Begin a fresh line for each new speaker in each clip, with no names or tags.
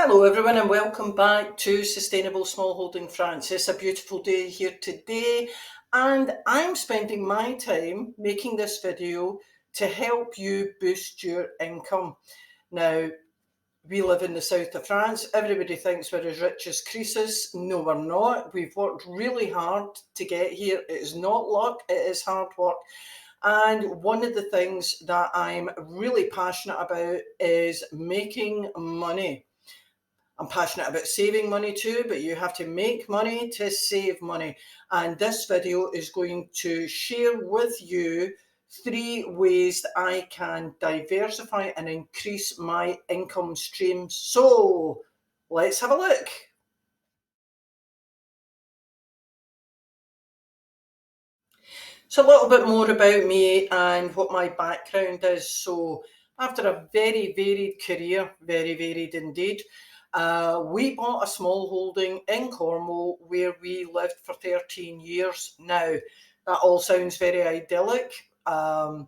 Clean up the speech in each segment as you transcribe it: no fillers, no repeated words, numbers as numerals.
Hello everyone and welcome back to Sustainable Smallholding France. It's a beautiful day here today and I'm spending my time making this video to help you boost your income. Now, we live in the south of France. Everybody thinks we're as rich as Croesus. No, we're not. We've worked really hard to get here. It is not luck, it is hard work. And one of the things that I'm really passionate about is making money. I'm passionate about saving money too, but you have to make money to save money. And this video is going to share with you 3 ways that I can diversify and increase my income streams. So let's have a look. So a little bit more about me and what my background is. So after a very varied career, very varied indeed, we bought a small holding in Cornwall where we lived for 13 years. Now, that all sounds very idyllic. All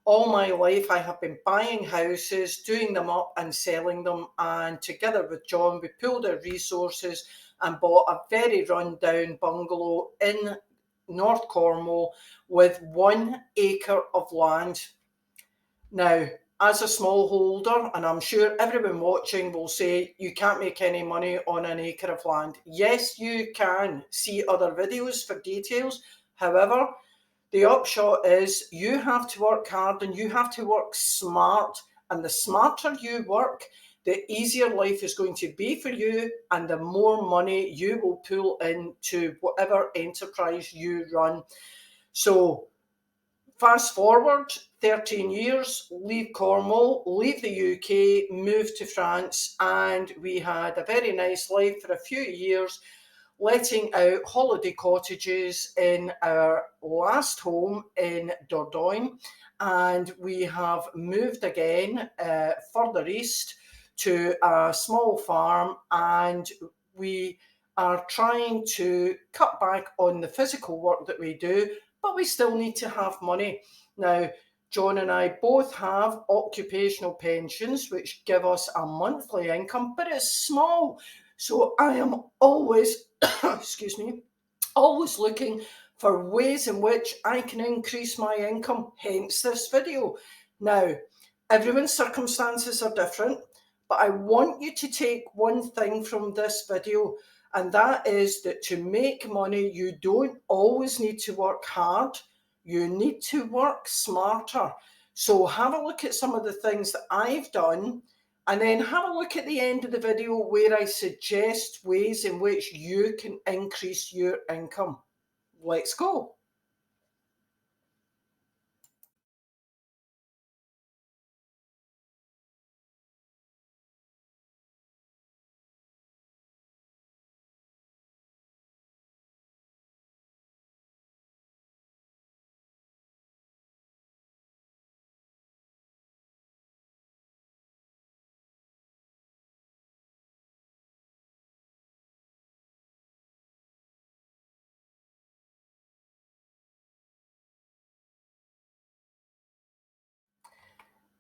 my life I have been buying houses, doing them up and selling them, and together with John we pooled our resources and bought a very run-down bungalow in North Cornwall with 1 acre of land. Now, as a smallholder, and I'm sure everyone watching will say you can't make any money on an acre of land. Yes, you can. See other videos for details. However, the upshot is you have to work hard and you have to work smart. And the smarter you work, the easier life is going to be for you and the more money you will pull into whatever enterprise you run. So fast forward 13 years, leave Cornwall, leave the UK, move to France, and we had a very nice life for a few years, letting out holiday cottages in our last home in Dordogne. And we have moved again further east to a small farm, and we are trying to cut back on the physical work that we do, but we still need to have money. Now, John and I both have occupational pensions, which give us a monthly income, but it's small. So I am always, excuse me, always looking for ways in which I can increase my income, hence this video. Now, everyone's circumstances are different, but I want you to take one thing from this video, and that is that to make money, you don't always need to work hard. You need to work smarter. So have a look at some of the things that I've done, and then have a look at the end of the video where I suggest ways in which you can increase your income. Let's go.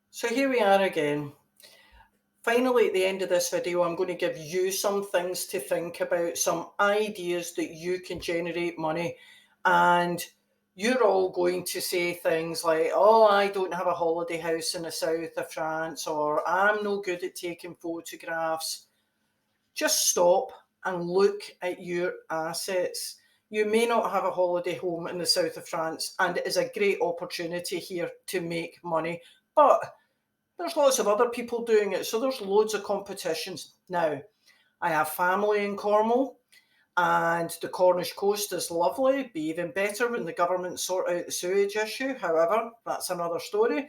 So here we are again. Finally, at the end of this video, I'm going to give you some things to think about, some ideas that you can generate money. And you're all going to say things like, oh, I don't have a holiday house in the south of France, or I'm no good at taking photographs. Just stop and look at your assets. You may not have a holiday home in the south of France, and it is a great opportunity here to make money. But there's lots of other people doing it, so there's loads of competitions. Now, I have family in Cornwall, and the Cornish coast is lovely. It'd be even better when the government sort out the sewage issue. However, that's another story.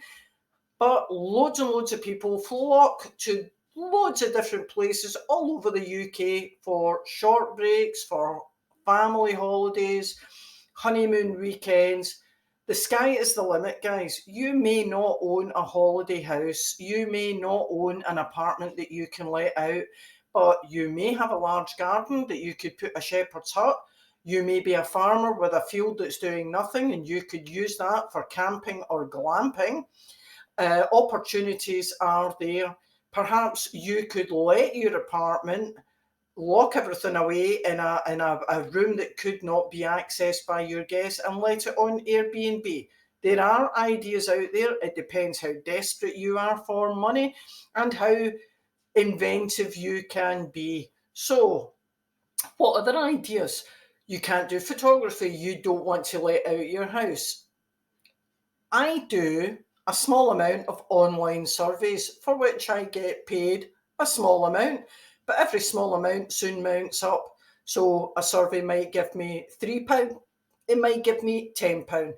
But loads and loads of people flock to loads of different places all over the UK for short breaks, for family holidays, honeymoon weekends. The sky is the limit, guys. You may not own a holiday house. You may not own an apartment that you can let out, but you may have a large garden that you could put a shepherd's hut. You may be a farmer with a field that's doing nothing and you could use that for camping or glamping. Opportunities are there. perhaps you could let your apartment, lock everything away in a room that could not be accessed by your guests, and let it on Airbnb. There are ideas out there. It depends how desperate you are for money and how inventive you can be. So, what other ideas? You can't do photography. You don't want to let out your house. I do a small amount of online surveys for which I get paid a small amount, but every small amount soon mounts up. So a survey might give me £3, it might give me £10.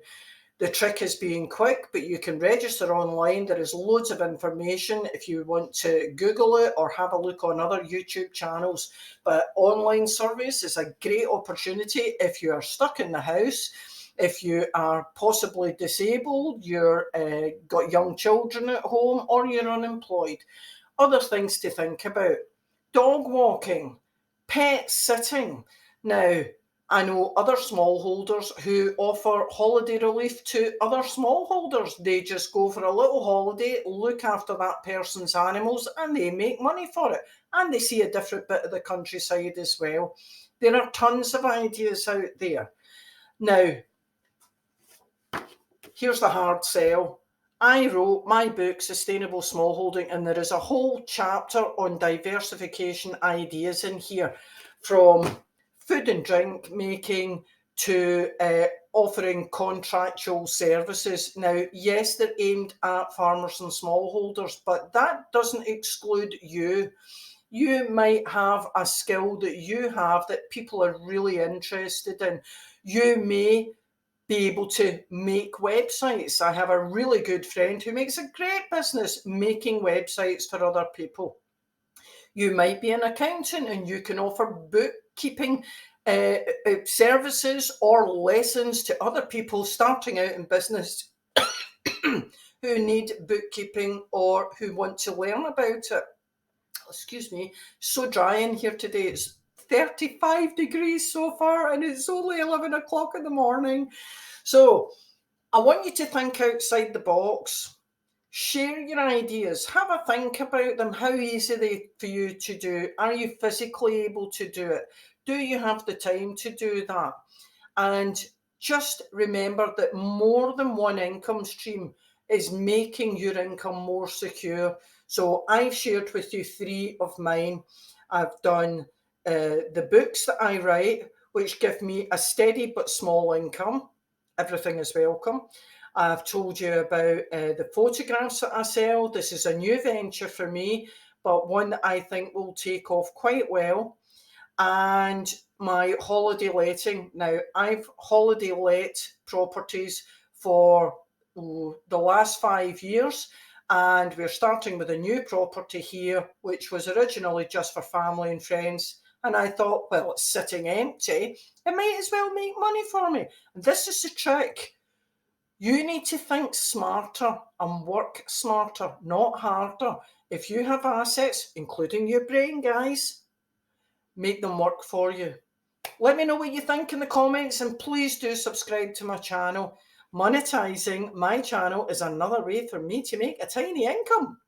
The trick is being quick, but you can register online. There is loads of information if you want to Google it or have a look on other YouTube channels. But online surveys is a great opportunity if you are stuck in the house, if you are possibly disabled, you're got young children at home, or you're unemployed. Other things to think about: dog walking, pet sitting. Now, I know other smallholders who offer holiday relief to other smallholders. They just go for a little holiday, look after that person's animals, and they make money for it. And they see a different bit of the countryside as well. There are tons of ideas out there. Now, here's the hard sell. I wrote my book, Sustainable Smallholding, and there is a whole chapter on diversification ideas in here, from food and drink making to offering contractual services. Now, yes, they're aimed at farmers and smallholders, but that doesn't exclude you. You might have a skill that you have that people are really interested in. You may be able to make websites. I have a really good friend who makes a great business making websites for other people. You might be an accountant and you can offer bookkeeping services or lessons to other people starting out in business who need bookkeeping or who want to learn about it. Excuse me, so dry in here today. It's 35 degrees so far and it's only 11 o'clock in the morning. So I want you to think outside the box. Share your ideas. Have a think about them. How easy are they for you to do? Are you physically able to do it? Do you have the time to do that? And just remember that more than one income stream is making your income more secure. So I've shared with you 3 of mine. I've done the books that I write, which give me a steady but small income. Everything is welcome. I've told you about the photographs that I sell. This is a new venture for me, but one that I think will take off quite well. And my holiday letting. Now, I've holiday let properties for the last 5 years, and we're starting with a new property here, which was originally just for family and friends. And I thought, well, it's sitting empty, it might as well make money for me. And this is the trick. You need to think smarter and work smarter, not harder. If you have assets, including your brain, guys, make them work for you. Let me know what you think in the comments, and please do subscribe to my channel. Monetizing my channel is another way for me to make a tiny income.